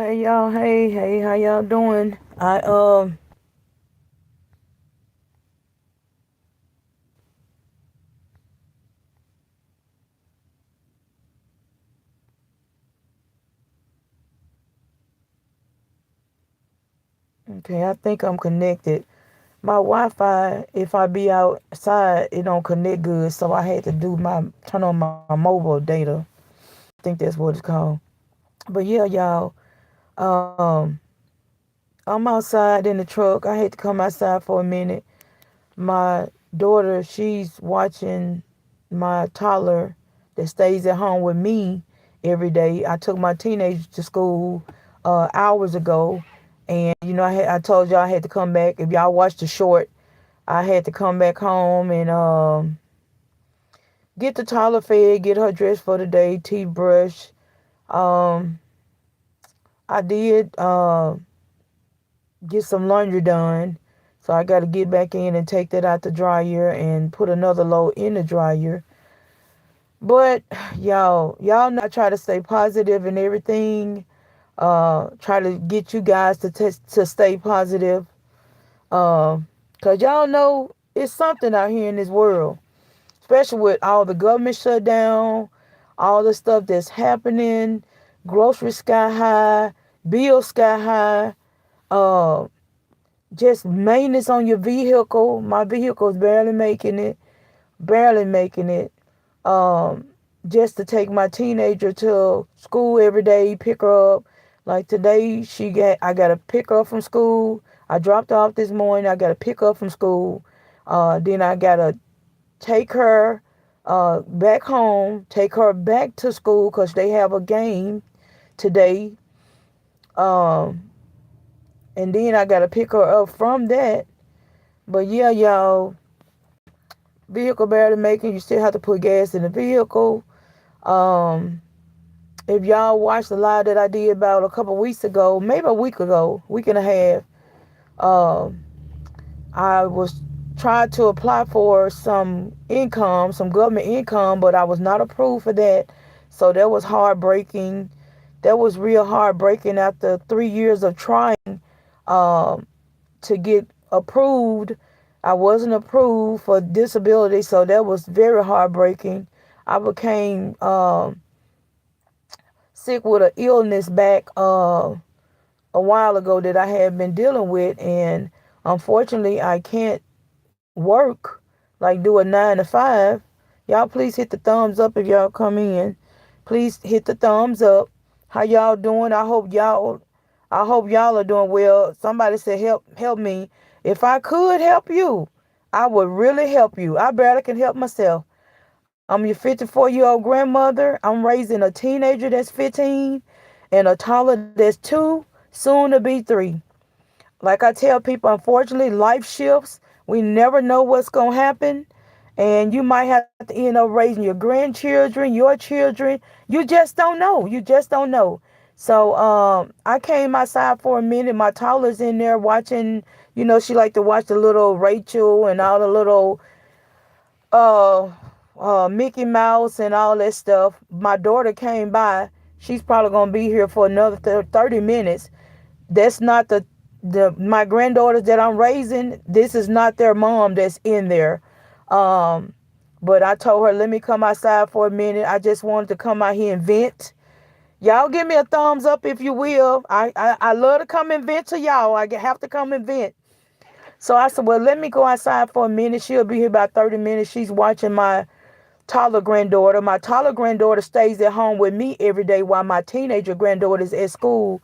Hey y'all, hey, how y'all doing? Okay, I think I'm connected. My Wi-Fi, if I be outside, it don't connect good, so I had to turn on my mobile data. I think that's what it's called. But yeah, y'all, um, I'm outside in the truck. I had to come outside for a minute. My daughter, she's watching my toddler that stays at home with me every day. I took my teenager to school hours ago, and I told y'all I had to come back. If y'all watched the short, I had to come back home and get the toddler fed, get her dressed for the day, teeth brush. Um, I did get some laundry done. So I got to get back in and take that out the dryer and put another load in the dryer. But y'all know I try to stay positive and everything. Try to get you guys to stay positive. Cause y'all know it's something out here in this world, especially with all the government shutdown, all the stuff that's happening, groceries sky high, bills sky high. Uh, just maintenance on your vehicle. My vehicle is barely making it. Um, just to take my teenager to school every day, pick her up. Like today, I got to pick her up from school. I dropped her off this morning. I got to pick her up from school. Then I got to take her back home, take her back to school because they have a game today. Um, and then I got to pick her up from that. But yeah, y'all, vehicle barely making. You still have to put gas in the vehicle. Um, if y'all watched the live that I did about a couple weeks ago, maybe a week ago, week and a half, um, I was trying to apply for some income, some government income, but I was not approved for that. So that was heartbreaking. That was real heartbreaking after 3 years of trying um, to get approved. I wasn't approved for disability, so that was very heartbreaking. I became sick with an illness back a while ago that I had been dealing with, and unfortunately, I can't work like do a 9 to 5. Y'all, please hit the thumbs up if y'all come in. Please hit the thumbs up. How y'all doing? I hope y'all are doing well. Somebody said help me. If I could help you, I would really help you. I barely can help myself. I'm your 54-year-old grandmother. I'm raising a teenager that's 15 and a toddler that's 2, soon to be 3. Like I tell people, unfortunately, life shifts. We never know what's going to happen. And you might have to end up raising your grandchildren, your children. You just don't know. You just don't know. So I came outside for a minute. My toddler's in there watching, she like to watch the little Rachel and all the little uh, Mickey Mouse and all that stuff. My daughter came by. She's probably going to be here for another 30 minutes. That's not the my granddaughters that I'm raising. This is not their mom that's in there. Um, but I told her, let me come outside for a minute. I just wanted to come out here and vent. Y'all give me a thumbs up if you will. I love to come and vent to y'all. I have to come and vent. So I said, well, let me go outside for a minute. She'll be here about 30 minutes. She's watching my toddler granddaughter. My toddler granddaughter stays at home with me every day while my teenager granddaughter is at school.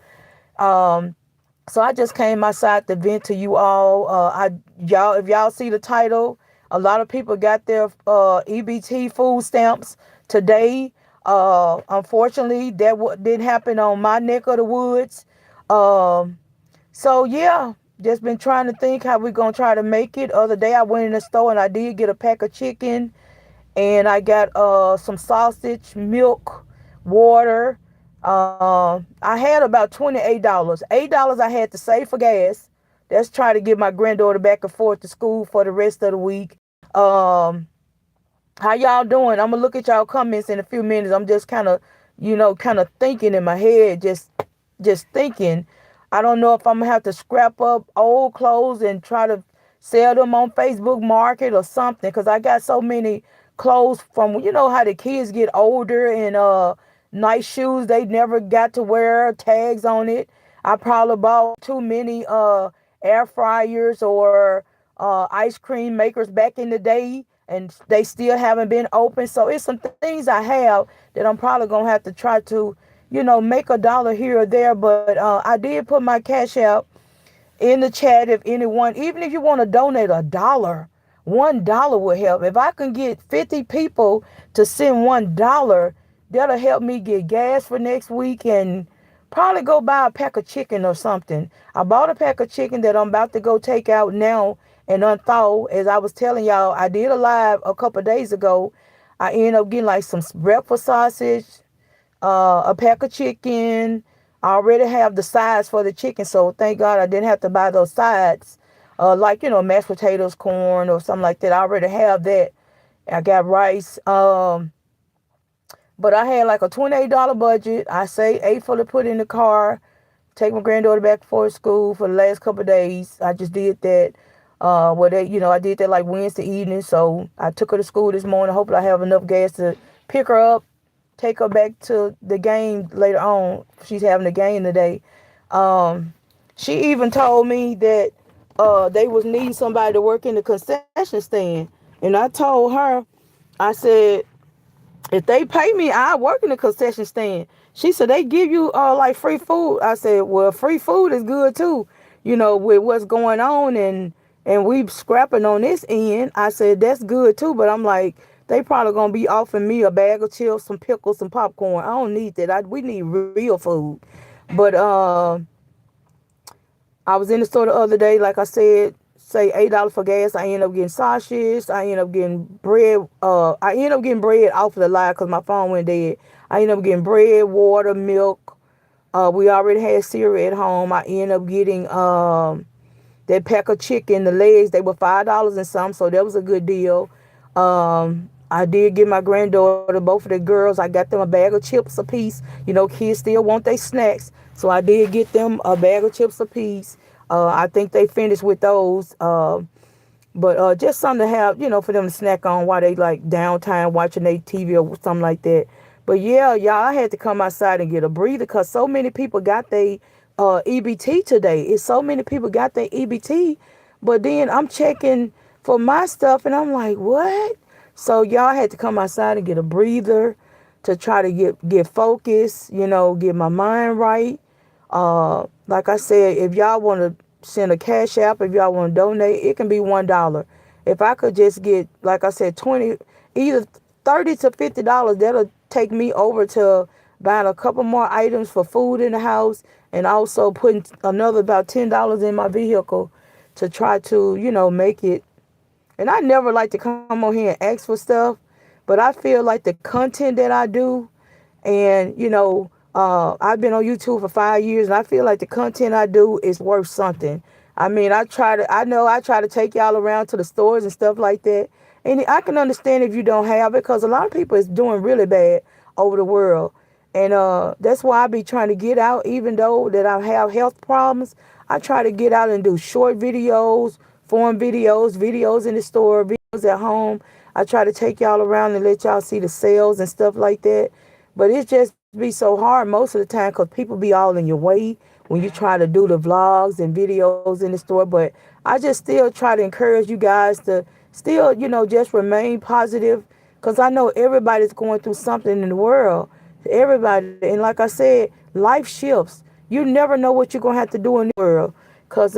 Um, so I just came outside to vent to you all. If y'all see the title, a lot of people got their EBT food stamps today. Unfortunately, didn't happen on my neck of the woods. Um, so yeah, just been trying to think how we gonna try to make it. Other day I went in the store and I did get a pack of chicken, and I got some sausage, milk, water. I had about $28. $8 I had to save for gas. That's trying to get my granddaughter back and forth to school for the rest of the week. Um, how y'all doing? I'm gonna look at y'all comments in a few minutes. I'm just kind of thinking in my head, just just thinking, I don't know if I'm gonna have to scrap up old clothes and try to sell them on Facebook Market or something. Cause I got so many clothes from, you know how the kids get older, and nice shoes they never got to wear, tags on it. I probably bought too many air fryers or ice cream makers back in the day, and they still haven't been open. So it's some things I have that I'm probably gonna have to try to, make a dollar here or there. But I did put my cash out in the chat. If anyone, even if you want to donate a dollar, $1 will help. If I can get 50 people to send $1, that'll help me get gas for next week and probably go buy a pack of chicken or something. I bought a pack of chicken that I'm about to go take out now and unthaw. As I was telling y'all, I did a live a couple of days ago. I ended up getting like some breakfast sausage, a pack of chicken. I already have the sides for the chicken, so thank God I didn't have to buy those sides, like mashed potatoes, corn, or something like that. I already have that. I got rice. But I had like a $28 budget. I say 8 for to put in the car, take my granddaughter back for school for the last couple of days. I just did that. I did that like Wednesday evening. So I took her to school this morning. Hopefully I have enough gas to pick her up, take her back to the game later on. She's having a game today. She even told me that they was needing somebody to work in the concession stand. And I told her, I said, if they pay me, I work in the concession stand. She said, they give you like free food. I said, well, free food is good too, with what's going on, and we scrapping on this end. I said, that's good too, but I'm like, they probably gonna be offering me a bag of chips, some pickles, some popcorn. I don't need that. We need real food. But I was in the store the other day, like I said, say $8 for gas. I end up getting sausages. I end up getting bread. I end up getting bread off of the line because my phone went dead. I end up getting bread, water, milk. We already had cereal at home. I end up getting that pack of chicken, the legs. They were $5 and some, so that was a good deal. I did get my granddaughter, both of the girls, I got them a bag of chips a piece. Kids still want their snacks. So I did get them a bag of chips a piece. I think they finished with those. But just something to have, for them to snack on while they like downtime watching their TV or something like that. But yeah, y'all, I had to come outside and get a breather because so many people got their EBT today. It's so many people got their EBT. But then I'm checking for my stuff and I'm like, what? So y'all had to come outside and get a breather to try to get focused, get my mind right. Like I said, if y'all want to send a cash app, if y'all want to donate, it can be $1. If I could just get, like I said, either $30 to $50, that'll take me over to buying a couple more items for food in the house, and also putting another about $10 in my vehicle to try to, make it. And I never like to come on here and ask for stuff, but I feel like the content that I do, and I've been on YouTube for 5 years, and I feel like the content I do is worth something. I mean, I try to take y'all around to the stores and stuff like that. And I can understand if you don't have it, because a lot of people is doing really bad over the world. And that's why I be trying to get out, even though that I have health problems. I try to get out and do short videos, forum videos, videos in the store, videos at home. I try to take y'all around and let y'all see the sales and stuff like that. But it just be so hard most of the time because people be all in your way when you try to do the vlogs and videos in the store. But I just still try to encourage you guys to still, just remain positive, because I know everybody's going through something in the world. Everybody. And like I said, life shifts. You never know what you're going to have to do in the world, because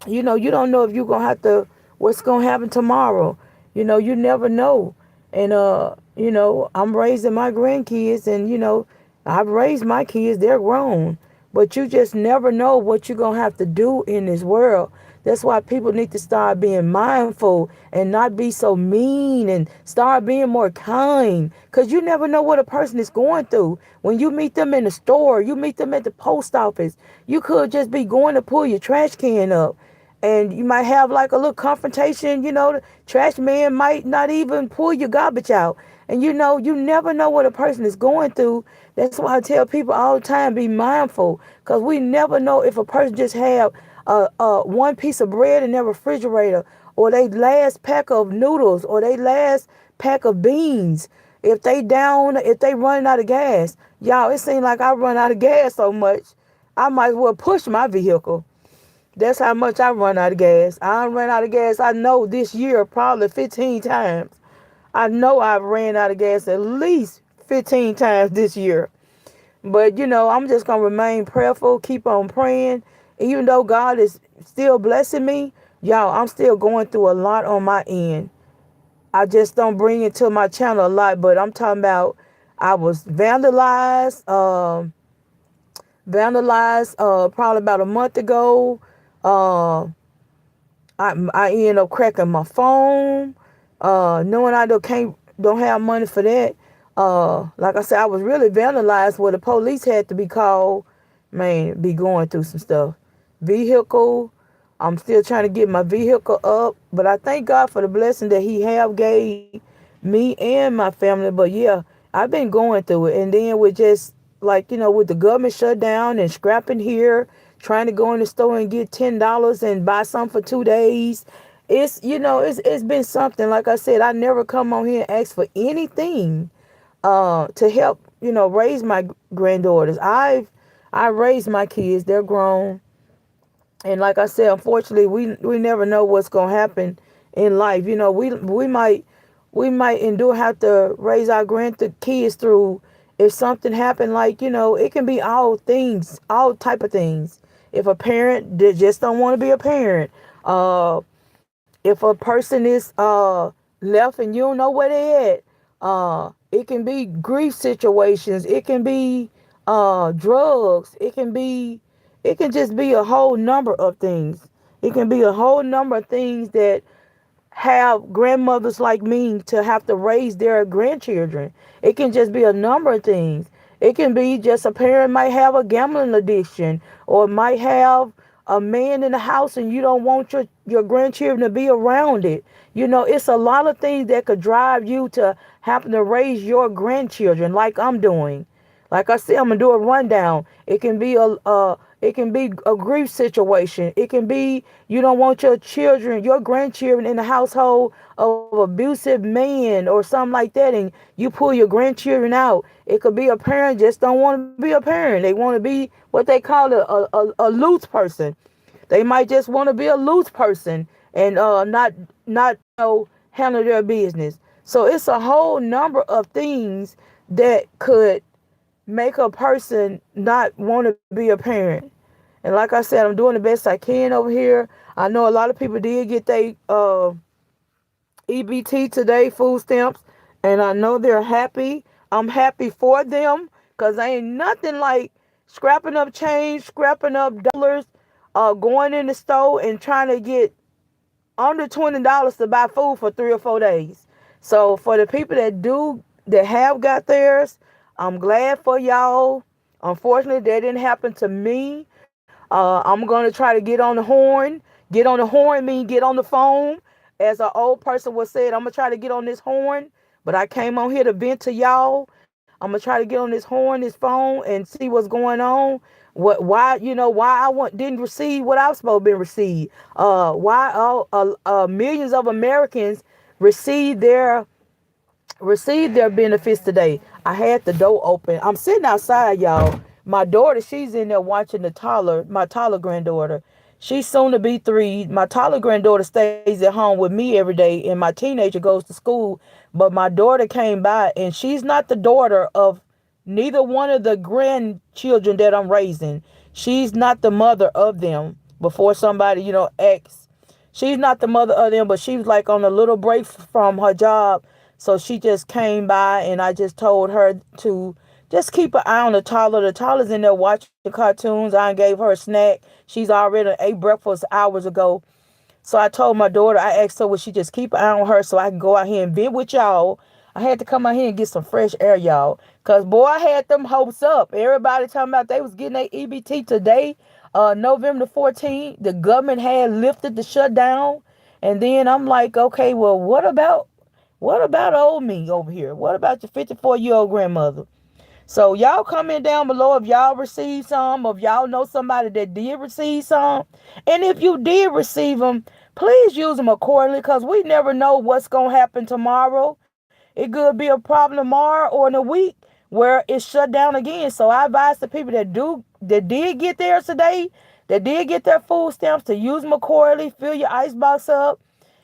you don't know if you're going to have to, what's going to happen tomorrow. You never know. And, I'm raising my grandkids, and, I've raised my kids. They're grown. But you just never know what you're going to have to do in this world. That's why people need to start being mindful and not be so mean, and start being more kind, because you never know what a person is going through. When you meet them in the store, you meet them at the post office, you could just be going to pull your trash can up, and you might have like a little confrontation. The trash man might not even pull your garbage out. And you never know what a person is going through. That's why I tell people all the time, be mindful, because we never know if a person just have one piece of bread in their refrigerator, or they last pack of noodles, or they last pack of beans. If they running out of gas, y'all, it seems like I run out of gas so much, I might as well push my vehicle. That's how much I run out of gas. I run out of gas, I know, this year probably 15 times. I know I've ran out of gas at least 15 times this year. But I'm just gonna remain prayerful, keep on praying. Even though God is still blessing me, y'all, I'm still going through a lot on my end. I just don't bring it to my channel a lot, but I'm talking about I was vandalized probably about a month ago. Uh, I ended up cracking my phone, knowing I don't have money for that. Like I said, I was really vandalized where the police had to be called. Man, be going through some stuff. Vehicle, I'm still trying to get my vehicle up, but I thank God for the blessing that He have gave me and my family. But yeah, I've been going through it, and then with just like with the government shutdown and scrapping here, trying to go in the store and get $10 and buy something for 2 days. It's been something. Like I said, I never come on here and ask for anything to help raise my granddaughters. I raised my kids. They're grown. And like I said, unfortunately, we never know what's gonna happen in life. We might endure have to raise our grandkids through if something happened. Like it can be all things, all type of things. If a parent that just don't want to be a parent, if a person is left and you don't know where they at, it can be grief situations. It can be drugs. It can just be a whole number of things. It can be a whole number of things that have grandmothers like me to have to raise their grandchildren. It can just be a number of things. It can be just a parent might have a gambling addiction, or might have a man in the house and you don't want your grandchildren to be around it. It's a lot of things that could drive you to having to raise your grandchildren like I'm doing. Like I said, I'm gonna do a rundown. It can be a grief situation. It can be you don't want your children, your grandchildren in the household of abusive man or something like that, and you pull your grandchildren out. It could be a parent just don't want to be a parent. They want to be what they call a loose person. They might just want to be a loose person and not handle their business. So it's a whole number of things that could make a person not want to be a parent. And like I said, I'm doing the best I can over here. I know a lot of people did get their EBT today, food stamps, and I know they're happy. I'm happy for them because ain't nothing like scrapping up change, scrapping up dollars, going in the store and trying to get under $20 to buy food for 3 or 4 days. So for the people that have got theirs, I'm glad for y'all. Unfortunately, that didn't happen to me. I'm going to try to get on the horn. Get on the horn mean get on the phone. As an old person was said, I'm going to try to get on this horn. But I came on here to vent to y'all. I'm going to try to get on this horn, this phone, and see what's going on. Why didn't receive what I was supposed to be received. Why millions of Americans received their benefits today. I had the door open. I'm sitting outside, y'all. My daughter, she's in there watching my taller granddaughter. She's soon to be 3. My taller granddaughter stays at home with me every day, and my teenager goes to school. But my daughter came by, and she's not the daughter of neither one of the grandchildren that I'm raising. She's not the mother of them. Before somebody, asks, she's not the mother of them, but she was like on a little break from her job. So she just came by, and I just told her to just keep an eye on the toddler. The toddler's in there watching cartoons. I gave her a snack. She's already ate breakfast hours ago. So I told my daughter, I asked her, would she just keep an eye on her so I can go out here and vent with y'all. I had to come out here and get some fresh air, y'all. Because, boy, I had them hopes up. Everybody talking about they was getting their EBT today, November the 14th. The government had lifted the shutdown. And then I'm like, okay, well, what about old me over here? What about your 54-year-old grandmother? So y'all comment down below if y'all received some, or if y'all know somebody that did receive some. And if you did receive them, please use them accordingly, because we never know what's going to happen tomorrow. It could be a problem tomorrow or in a week where it's shut down again. So I advise the people that did get theirs today, that did get their food stamps, to use them accordingly. Fill your icebox up.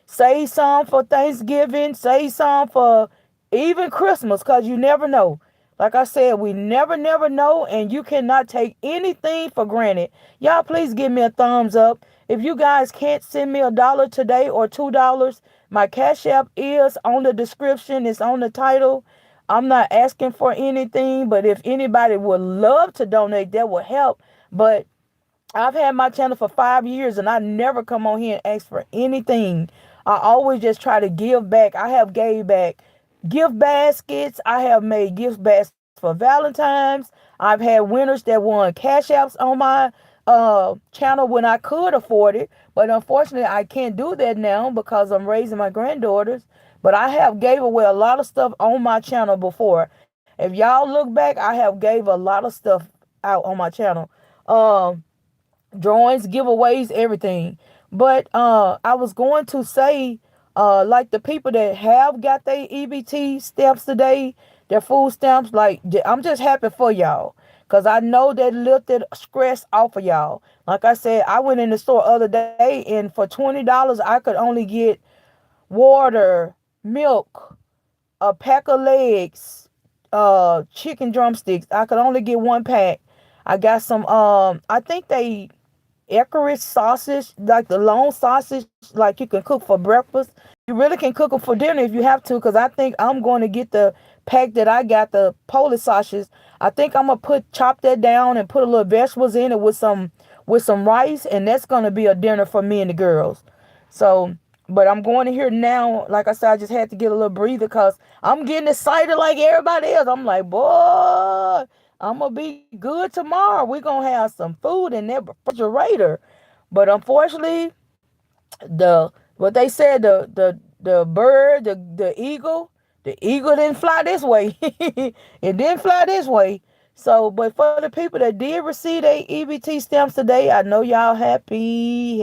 Save some for Thanksgiving. Save some for even Christmas, because you never know. Like I said, we never know, and you cannot take anything for granted. Y'all, please give me a thumbs up. If you guys can't send me $1 today or $2, my Cash App is on the description. It's on the title. I'm not asking for anything, but if anybody would love to donate, that would help. But I've had my channel for 5 years, and I never come on here and ask for anything. I always just try to give back. I have gave back gift baskets. I have made gift baskets for Valentine's. I've had winners that won cash apps on my channel when I could afford it. But unfortunately, I can't do that now because I'm raising my granddaughters. But I have gave away a lot of stuff on my channel before. If y'all look back, I have gave a lot of stuff out on my channel. Um, Drawings, giveaways, everything. But I was going to say, like the people that have got their EBT stamps today, their food stamps, like I'm just happy for y'all. Cause I know that lifted stress off of y'all. Like I said, I went in the store other day, and for $20 I could only get water, milk, a pack of legs, chicken drumsticks. I could only get one pack. I got some I think they Icarus sausage, like the long sausage, like you can cook for breakfast. You really can cook them for dinner if you have to, because I think I'm going to get the pack that I got, the Polish sausage. I think I'm gonna chop that down and put a little vegetables in it with some rice, and that's gonna be a dinner for me and the girls. So, but I'm going to here now. Like I said, I just had to get a little breather because I'm getting excited like everybody else. I'm like, boy, I'm gonna be good tomorrow. We're gonna have some food in that refrigerator. But unfortunately, the what they said, the bird, the eagle didn't fly this way. It didn't fly this way. So, but for the people that did receive their EBT stamps today, I know y'all happy.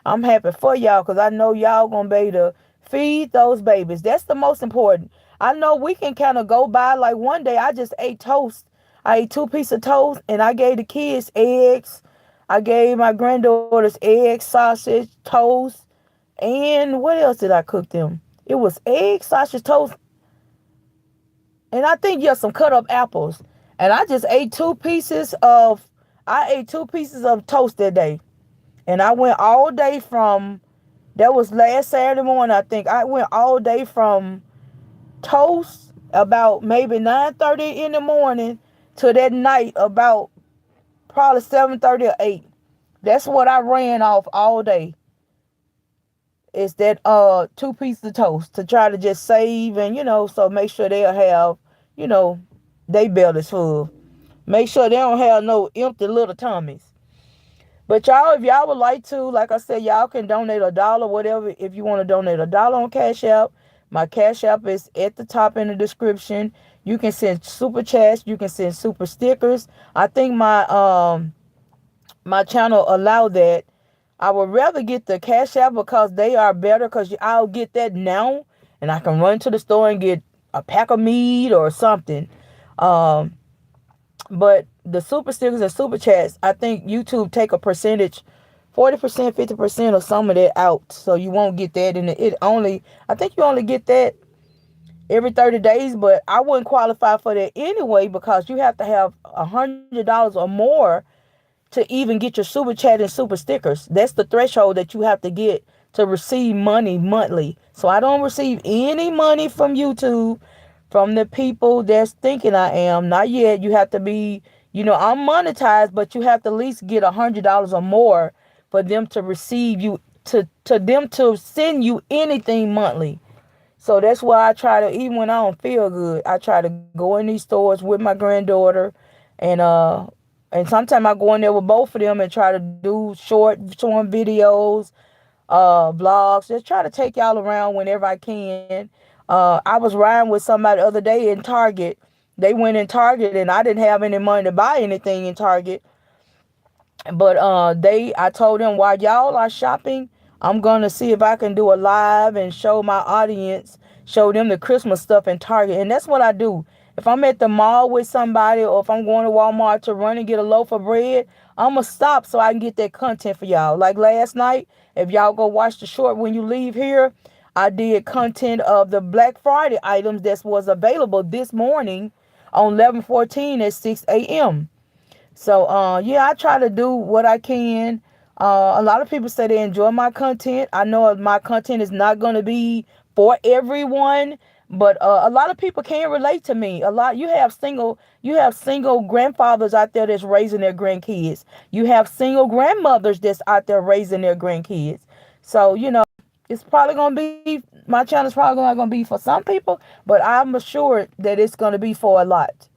I'm happy for y'all, because I know y'all gonna be able to feed those babies. That's the most important. I know we can kind of go by, like one day I just ate toast. I ate 2 pieces of toast, and I gave the kids eggs. I gave my granddaughters eggs, sausage, toast, and what else did I cook them? It was eggs, sausage, toast, and I think, yeah, some cut up apples. And I ate 2 pieces of toast that day. And I went all day from, that was last Saturday morning, I think. I went all day from toast about maybe 9:30 in the morning to that night about probably 7:30 or 8. That's what I ran off all day. Is that 2 pieces of toast to try to just save, and so make sure they'll have, you know, they bellies full. Make sure they don't have no empty little tummies. But y'all, if y'all would like to, like I said, y'all can donate $1, whatever. If you want to donate $1 on Cash App, my Cash App is at the top in the description. You can send super chats. You can send super stickers. I think my channel allow that. I would rather get the Cash App because they are better, because I'll get that now and I can run to the store and get a pack of meat or something. But the super stickers and super chats, I think YouTube take a percentage, 40%, 50% of some of that out. So you won't get that. And I think you only get that every 30 days, but I wouldn't qualify for that anyway, because you have to have $100 or more to even get your super chat and super stickers. That's the threshold that you have to get to receive money monthly. So I don't receive any money from YouTube from the people that's thinking I am. Not yet. You have to be, I'm monetized, but you have to at least get $100 or more for them to receive you, to them to send you anything monthly. So that's why I try to, even when I don't feel good, I try to go in these stores with my granddaughter, and sometimes I go in there with both of them and try to do short videos, vlogs. Just try to take y'all around whenever I can. I was riding with somebody the other day in Target, They went in Target, and I didn't have any money to buy anything in Target. But I told them, while y'all are shopping, I'm gonna see if I can do a live and show my audience, show them the Christmas stuff in Target. And that's what I do. If I'm at the mall with somebody, or if I'm going to Walmart to run and get a loaf of bread, I'm gonna stop so I can get that content for y'all. Like last night, if y'all go watch the short when you leave here, I did content of the Black Friday items that was available this morning on 11/14 at 6 a.m. So, yeah, I try to do what I can. A lot of people say they enjoy my content. I know my content is not going to be for everyone, but a lot of people can't relate to me. You have single grandfathers out there that's raising their grandkids. You have single grandmothers that's out there raising their grandkids. So, it's probably going to be, my channel is probably not going to be for some people, but I'm assured that it's going to be for a lot.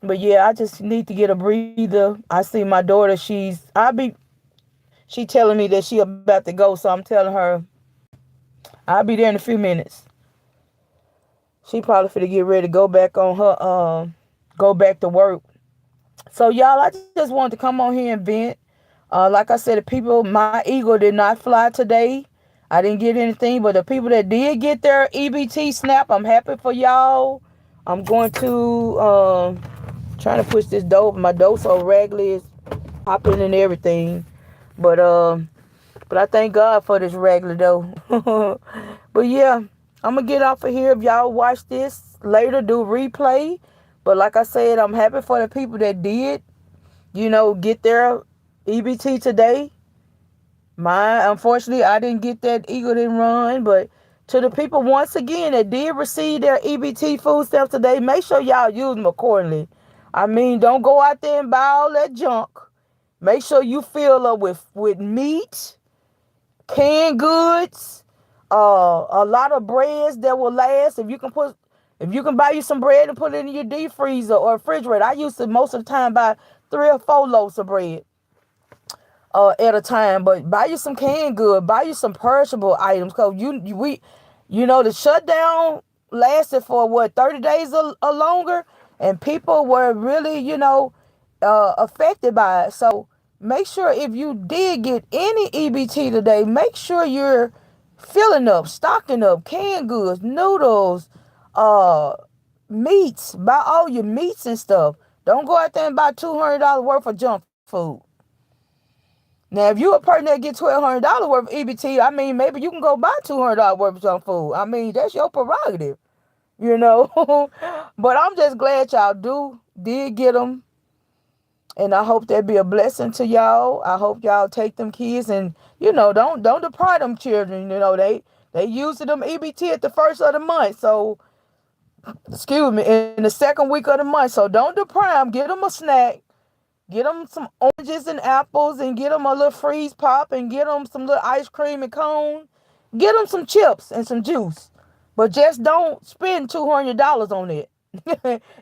But yeah, I just need to get a breather. I see my daughter, she telling me that she about to go, so I'm telling her I'll be there in a few minutes. She probably finna get ready to go back on her go back to work. So y'all, I just wanted to come on here and vent. Like I said, my eagle did not fly today. I didn't get anything, but the people that did get their EBT snap, I'm happy for y'all. I'm going to trying to push this dope. My dope so raggedy, is popping and everything. But I thank God for this regular though. But yeah, I'm gonna get off of here. If y'all watch this later, do replay. But like I said, I'm happy for the people that did, get their EBT today. Unfortunately, I didn't get that. Eagle didn't run. But to the people, once again, that did receive their EBT food stamps today, make sure y'all use them accordingly. I mean, don't go out there and buy all that junk. Make sure you fill up with meat, canned goods, a lot of breads that will last. If you can buy you some bread and put it in your deep freezer or refrigerator. I used to most of the time buy 3 or 4 loaves of bread at a time. But buy you some canned good, buy you some perishable items, because the shutdown lasted for 30 days or longer, and people were really affected by it. So make sure, if you did get any EBT today, make sure you're filling up, stocking up canned goods, noodles, meats. Buy all your meats and stuff. Don't go out there and buy $200 worth of junk food. Now, if you're a person that gets $1,200 worth of EBT, I mean, maybe you can go buy $200 worth of junk food. I mean, that's your prerogative, But I'm just glad y'all did get them. And I hope that be a blessing to y'all. I hope y'all take them kids and, don't deprive them children. They used them EBT at the first of the month. So, excuse me, in the second week of the month. So don't deprive them. Get them a snack. Get them some oranges and apples, and get them a little freeze pop, and get them some little ice cream and cone. Get them some chips and some juice. But just don't spend $200 on it.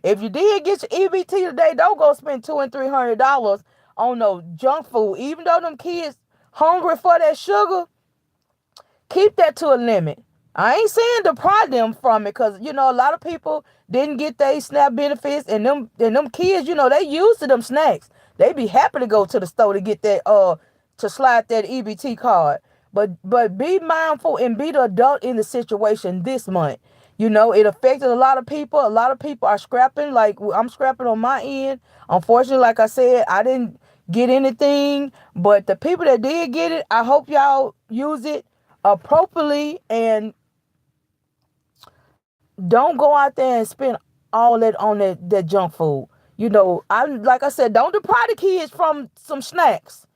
If you did get your EBT today, don't go spend $200 and $300 on no junk food. Even though them kids hungry for that sugar, keep that to a limit. I ain't saying deprive them from it, because a lot of people didn't get their SNAP benefits, and them kids, they used to them snacks. They be happy to go to the store to get that to slide that EBT card. But be mindful and be the adult in the situation this month. It affected a lot of people. A lot of people are scrapping. Like, I'm scrapping on my end. Unfortunately, like I said, I didn't get anything. But the people that did get it, I hope y'all use it appropriately, and don't go out there and spend all that on that junk food. Like I said, don't deprive the kids from some snacks.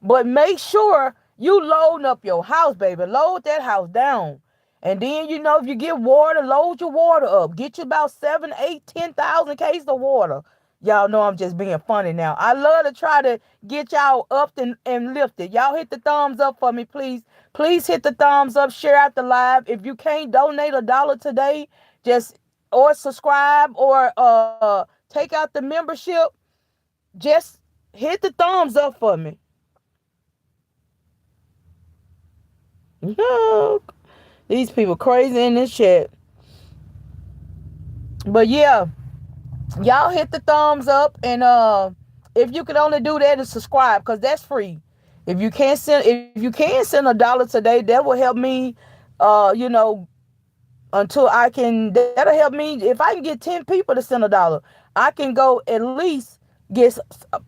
But make sure you load up your house, baby. Load that house down. And then, if you get water, load your water up. Get you about 7, 8, 10,000 cases of water. Y'all know I'm just being funny now. I love to try to get y'all up and lifted. Y'all hit the thumbs up for me, please. Please hit the thumbs up. Share out the live. If you can't donate $1 today, or subscribe, or take out the membership, just hit the thumbs up for me. These people crazy in this chat. But yeah, Y'all hit the thumbs up, and if you can only do that and subscribe, because that's free. If you can send $1 today, that will help me, you know, until I can. That'll help me. If I can get 10 people to send $1, I can go at least get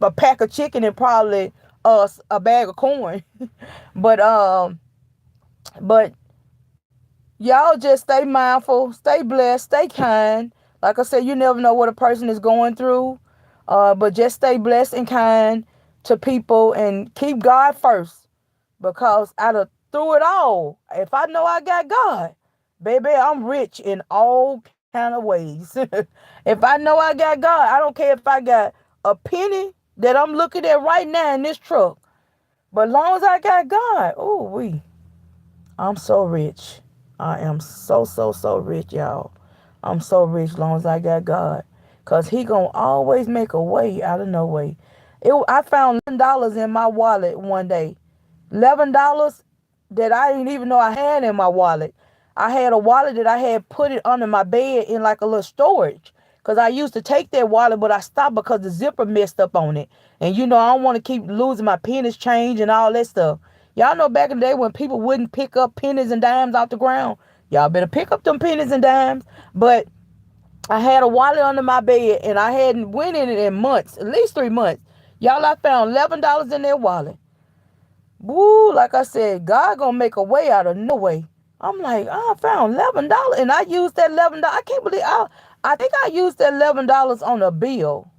a pack of chicken and probably a bag of corn. but but y'all just stay mindful, stay blessed, stay kind. Like I said, you never know what a person is going through. But just stay blessed and kind to people and keep God first. Because out of through it all, if I know I got God, baby, I'm rich in all kind of ways. If I know I got God, I don't care if I got a penny that I'm looking at right now in this truck. But as long as I got God, I'm so rich. I am so rich, y'all. I'm so rich as long as I got God. Cause he gonna always make a way out of no way. I found $11 in my wallet one day. $11 that I didn't even know I had in my wallet. I had a wallet that I had put it under my bed in like a little storage. Cause I used to take that wallet, but I stopped because the zipper messed up on it. And you know, I don't want to keep losing my pennies, change, and all that stuff. Y'all know back in the day when people wouldn't pick up pennies and dimes off the ground. Y'all better pick up them pennies and dimes. But I had a wallet under my bed and I hadn't went in it in months, at least 3 months. Y'all, I found $11 in that wallet. Woo, like I said, God gonna make a way out of no way. I'm like, I found $11 and I used that $11. I can't believe I think I used that $11 on a bill.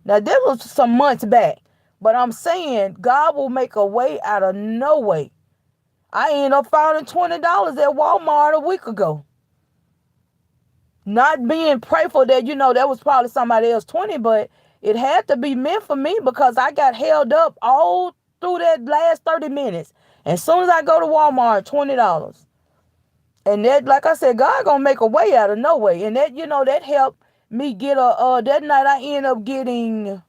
Now that was some months back. But I'm saying God will make a way out of no way. I ended up finding $20 at Walmart a week ago. Not being prayerful that, that was probably somebody else 20, but it had to be meant for me because I got held up all through that last 30 minutes. As soon as I go to Walmart, $20. And that, like I said, God gonna make a way out of no way. And that, that helped me get that night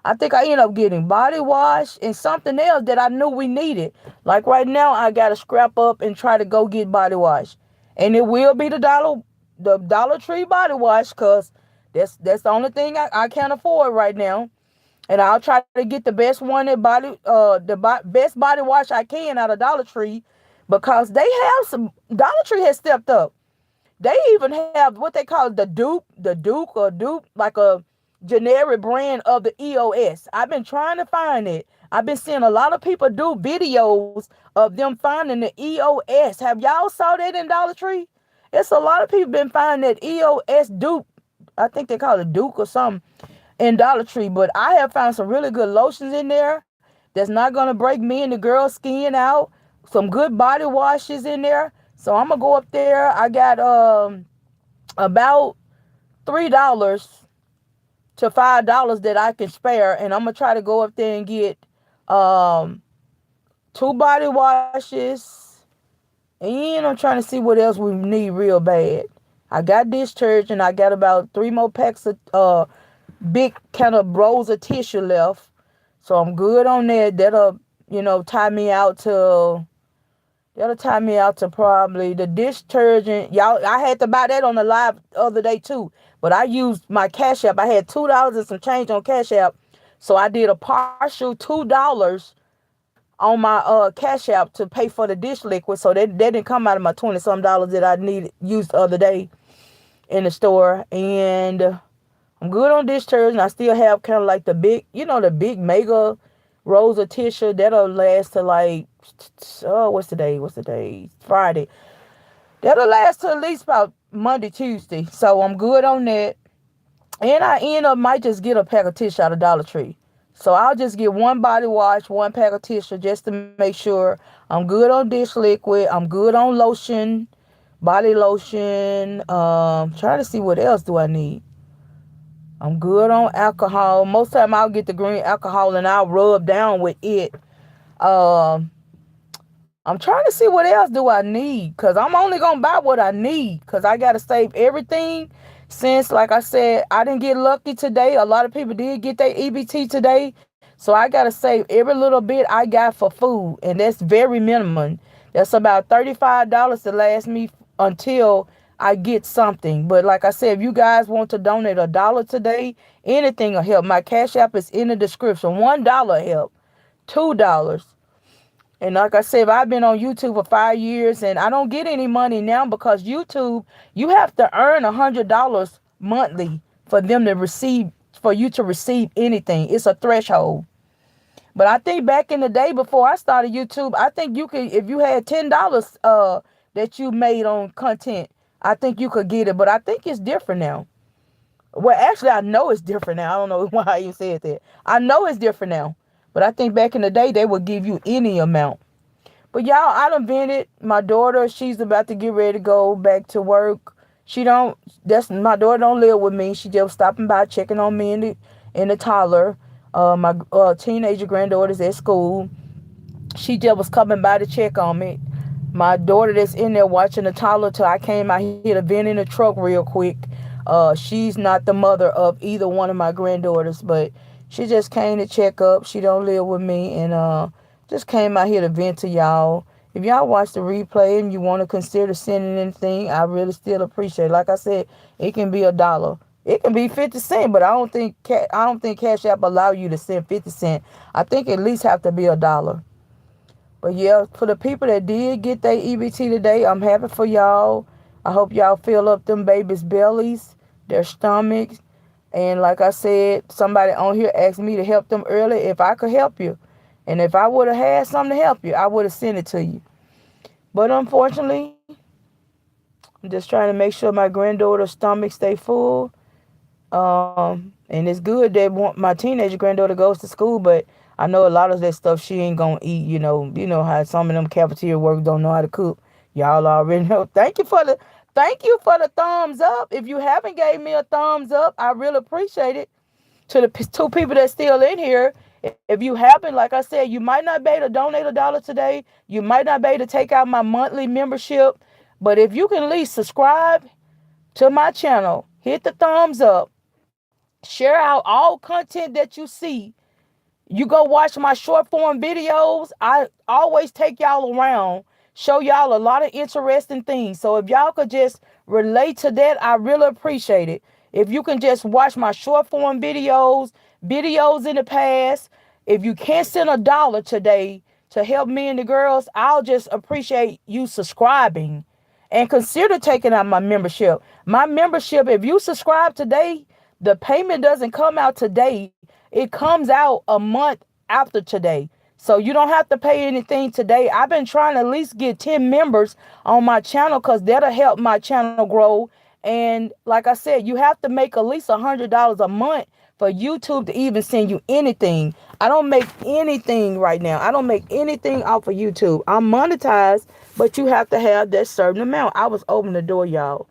I think I ended up getting body wash and something else that I knew we needed. Like right now, I got to scrap up and try to go get body wash. And it will be the Dollar Tree body wash because that's the only thing I can't afford right now. And I'll try to get the best one at best body wash I can out of Dollar Tree because they have some. Dollar Tree has stepped up. They even have what they call the Duke, like a generic brand of the EOS. I've been trying to find it. I've been seeing a lot of people do videos of them finding the EOS. Have y'all saw that in Dollar Tree? It's a lot of people been finding that EOS Duke. I think they call it Duke or something in Dollar Tree. But I have found some really good lotions in there that's not going to break me and the girl's skin out. Some good body washes in there. So I'm going to go up there. I got about $3 to $5 that I can spare. And I'm going to try to go up there and get 2 body washes. And I'm trying to see what else we need real bad. I got detergent. I got about 3 more packs of big kind of rolls of tissue left. So I'm good on that. That'll tie me out to probably the dish detergent. Y'all, I had to buy that on the live the other day too. But I used my Cash App. I had $2 and some change on Cash App. So I did a partial $2 on my Cash App to pay for the dish liquid. So that didn't come out of my 20-some dollars that I used the other day in the store. And I'm good on dish detergent. I still have kind of like the big mega rolls of tissue. That'll last to like, what's the day? Friday. That'll last to at least about Monday, Tuesday. So I'm good on that. And I might just get a pack of tissue out of Dollar Tree. So I'll just get 1 body wash, 1 pack of tissue just to make sure I'm good on dish liquid. I'm good on lotion, body lotion. Trying to see what else do I need. I'm good on alcohol. Most of the time I'll get the green alcohol and I'll rub down with it. I'm trying to see what else do I need because I'm only going to buy what I need because I got to save everything since, like I said, I didn't get lucky today. A lot of people did get their EBT today. So I got to save every little bit I got for food. And that's very minimum. That's about $35 to last me until I get something. But like I said, if you guys want to donate $1 today, anything will help. My Cash App is in the description. $1 help. $2. And like I said, I've been on YouTube for 5 years and I don't get any money now because YouTube, you have to earn $100 monthly for them to receive, for you to receive anything. It's a threshold. But I think back in the day before I started YouTube, I think you could, if you had $10 that you made on content, I think you could get it. But I think it's different now. Well, actually, I know it's different now. I don't know why you said that. I know it's different now. But I think back in the day, they would give you any amount. But y'all, I done vented. My daughter, she's about to get ready to go back to work. My daughter don't live with me. She just stopping by, checking on me in the toddler. My teenager granddaughter's at school. She just was coming by to check on me. My daughter that's in there watching the toddler till I came out here to vent in the truck real quick. She's not the mother of either one of my granddaughters, but she just came to check up. She don't live with me, and just came out here to vent to y'all. If y'all watch the replay and you want to consider sending anything, I really still appreciate it. Like I said, it can be $1. It can be 50 cents, but I don't think Cash App allow you to send 50 cents. I think at least have to be $1. But yeah, for the people that did get their EBT today, I'm happy for y'all. I hope y'all fill up them babies' bellies, their stomachs. And like I said, somebody on here asked me to help them early if I could help you. And if I would have had something to help you, I would have sent it to you. But unfortunately, I'm just trying to make sure my granddaughter's stomach stay full. And it's good that my teenager granddaughter goes to school, but I know a lot of that stuff she ain't gonna eat. You know how some of them cafeteria workers don't know how to cook. Y'all already know. Thank you for the thumbs up. If you haven't gave me a thumbs up, I really appreciate it. To the two people that's still in here, if you happen, like I said, you might not be able to donate $1 today. You might not be able to take out my monthly membership. But if you can at least subscribe to my channel, hit the thumbs up, share out all content that you see. You go watch my short form videos. I always take y'all around, show y'all a lot of interesting things. So if y'all could just relate to that, I really appreciate it. If you can just watch my short form videos in the past, if you can't send $1 today to help me and the girls, I'll just appreciate you subscribing and consider taking out my membership. My membership, if you subscribe today, the payment doesn't come out today. It comes out a month after today. So you don't have to pay anything today. I've been trying to at least get 10 members on my channel because that'll help my channel grow. And like I said, you have to make at least $100 a month for YouTube to even send you anything. I don't make anything right now. I don't make anything off of YouTube. I'm monetized, but you have to have that certain amount. I was opening the door, y'all.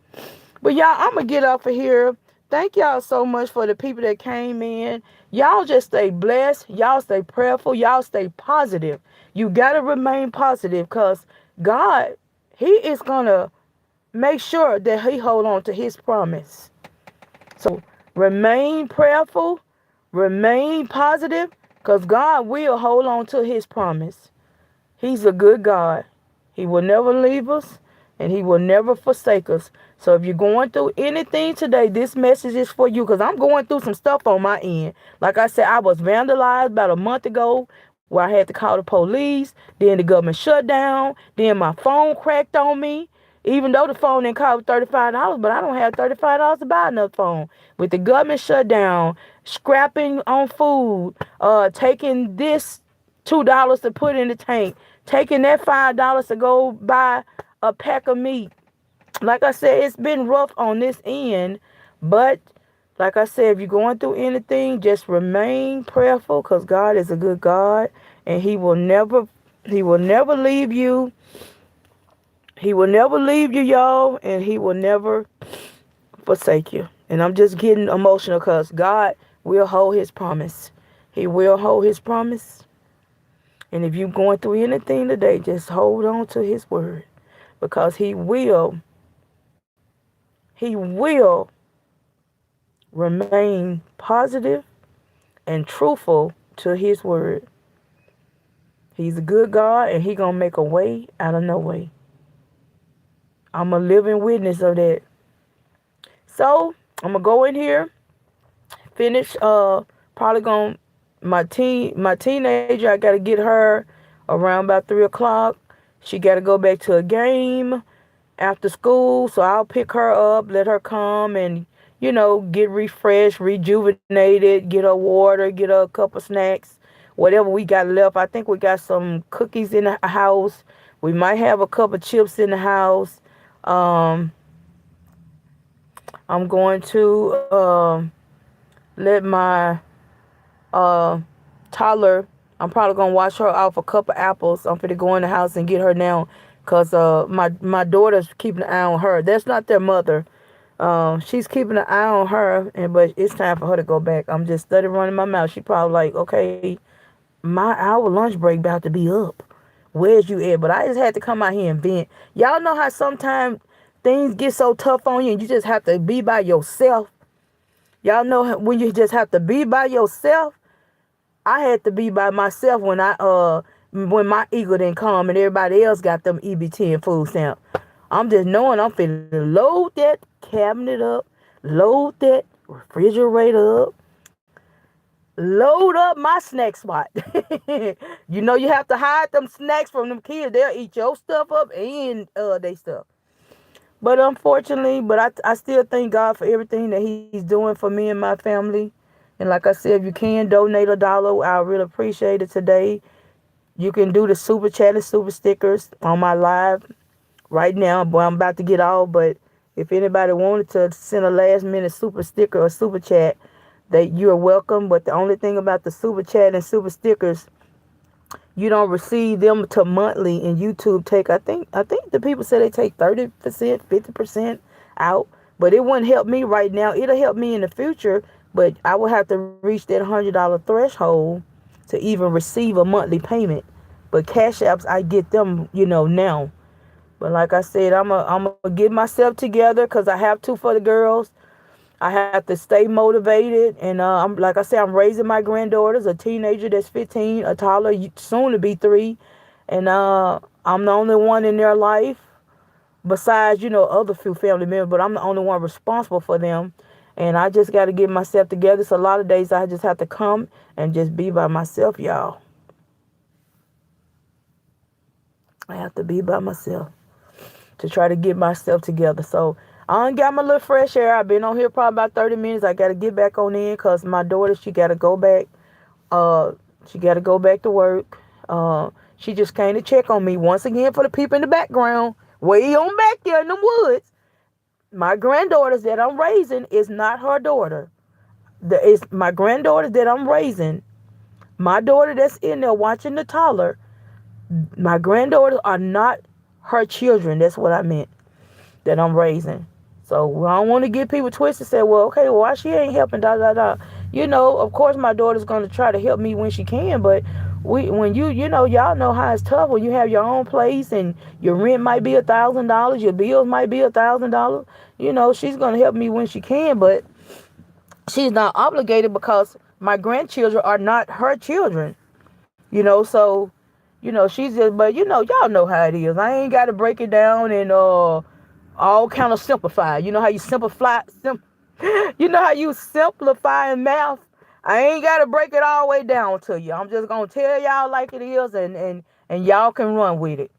But y'all, I'm going to get off of here. Thank y'all so much for the people that came in. Y'all just stay blessed. Y'all stay prayerful. Y'all stay positive. You got to remain positive because God, He is going to make sure that He hold on to His promise. So remain prayerful. Remain positive because God will hold on to His promise. He's a good God. He will never leave us and He will never forsake us. So if you're going through anything today, this message is for you because I'm going through some stuff on my end. Like I said, I was vandalized about a month ago where I had to call the police. Then the government shut down. Then my phone cracked on me. Even though the phone didn't cost $35, but I don't have $35 to buy another phone. With the government shut down, scrapping on food, taking this $2 to put in the tank, taking that $5 to go buy a pack of meat. Like I said, it's been rough on this end, but like I said, if you're going through anything, just remain prayerful because God is a good God and He will never leave you. He will never leave you, y'all, and He will never forsake you. And I'm just getting emotional because God will hold His promise. He will hold His promise. And if you're going through anything today, just hold on to His word because He will remain positive and truthful to His word. He's a good God and He gonna make a way out of no way. I'm a living witness of that. So I'm gonna go in here, finish. Probably gonna my teenager. I gotta get her around about 3 o'clock. She gotta go back to a game after school, so I'll pick her up, let her come and get refreshed, rejuvenated, get her water, get her a couple snacks, whatever we got left. I think we got some cookies in the house. We might have a couple chips in the house. Um, I'm going to let my uh, toddler. I'm probably gonna wash her off a couple apples. I'm finna go in the house and get her now, cause my daughter's keeping an eye on her. That's not their mother. She's keeping an eye on her, but it's time for her to go back. I'm just studying running my mouth. She probably like, okay, our lunch break about to be up. Where's you at? But I just had to come out here and vent. Y'all know how sometimes things get so tough on you and you just have to be by yourself. Y'all know when you just have to be by yourself. I had to be by myself when my eagle didn't come and everybody else got them EBT and food stamp. I'm just knowing I'm finna load that cabinet up, load that refrigerator up, load up my snack spot. You have to hide them snacks from them kids. They'll eat your stuff up and they stuff. But unfortunately, I still thank God for everything that He's doing for me and my family. And like I said, if you can donate $1, I really appreciate it today. You can do the super chat and super stickers on my live right now. Boy, I'm about to get off, but if anybody wanted to send a last minute super sticker or super chat, that you are welcome. But the only thing about the super chat and super stickers, you don't receive them to monthly, and YouTube take I think the people say they take 30%, 50% out, but it wouldn't help me right now. It'll help me in the future, but I will have to reach that $100 threshold to even receive a monthly payment. But Cash Apps, I get them, now. But like I said, I'm gonna get myself together because I have to for the girls. I have to stay motivated, and I'm like I said, I'm raising my granddaughters, a teenager that's 15, a toddler soon to be 3, and I'm the only one in their life besides other few family members, but I'm the only one responsible for them, and I just got to get myself together. So a lot of days I just have to come and just be by myself, y'all. I have to be by myself to try to get myself together. So I done got my little fresh air. I've been on here probably about 30 minutes. I got to get back on in because my daughter, she got to go back. She got to go back to work. She just came to check on me once again. For the people in the background, way on back there in the woods. My granddaughters that I'm raising is not her daughter. It's my granddaughters that I'm raising. My daughter that's in there watching the toddler. My granddaughters are not her children. That's what I meant. That I'm raising. So I don't want to get people twisted. Say, well, okay, well, why she ain't helping? Da da da. Of course, my daughter's gonna try to help me when she can. But when y'all know how it's tough when you have your own place and your rent might be $1,000, your bills might be $1,000. She's gonna help me when she can, but she's not obligated because my grandchildren are not her children. So she's just. But y'all know how it is. I ain't got to break it down and all kind of simplify. You know how you simplify in math. I ain't gotta break it all the way down to you. I'm just gonna tell y'all like it is, and y'all can run with it.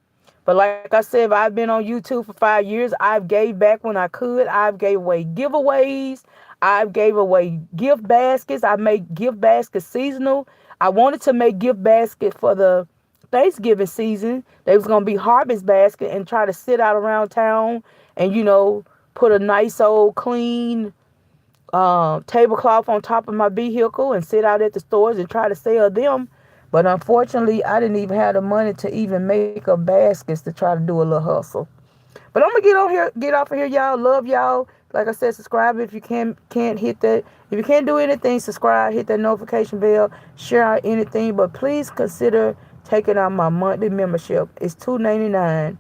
But like I said, I've been on YouTube for 5 years. I've gave back when I could. I've gave away giveaways. I've gave away gift baskets. I make gift baskets seasonal. I wanted to make gift basket for the Thanksgiving season. They was gonna be harvest basket and try to sit out around town and put a nice old clean tablecloth on top of my vehicle and sit out at the stores and try to sell them. But unfortunately, I didn't even have the money to even make up baskets to try to do a little hustle. But I'm gonna get off of here, y'all. Love y'all. Like I said, subscribe if you can't hit that. If you can't do anything, subscribe, hit that notification bell, share out anything. But please consider taking out my monthly membership. It's $2.99.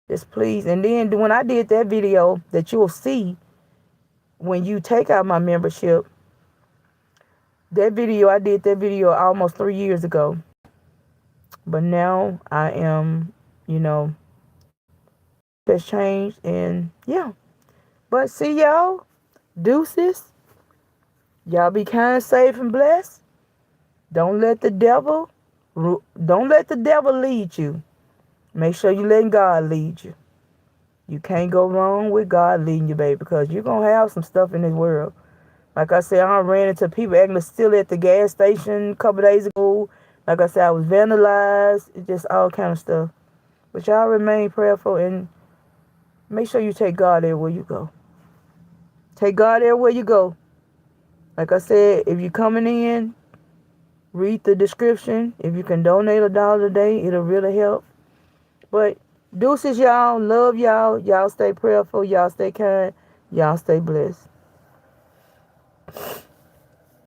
Just please. And then when I did that video that you'll see when you take out my membership, I did that video almost 3 years ago. But now I am, has changed. And yeah. But see y'all. Deuces. Y'all be kind, safe, and blessed. Don't let the devil don't let the devil lead you. Make sure you letting God lead you. You can't go wrong with God leading you, baby, because you're going to have some stuff in this world. Like I said, I ran into people acting still at the gas station a couple days ago. Like I said, I was vandalized. It's just all kind of stuff. But y'all remain prayerful and make sure you take God everywhere you go. Take God everywhere you go. Like I said, if you're coming in, read the description. If you can donate $1 a day, it'll really help. But deuces, y'all. Love y'all. Y'all stay prayerful. Y'all stay kind. Y'all stay blessed.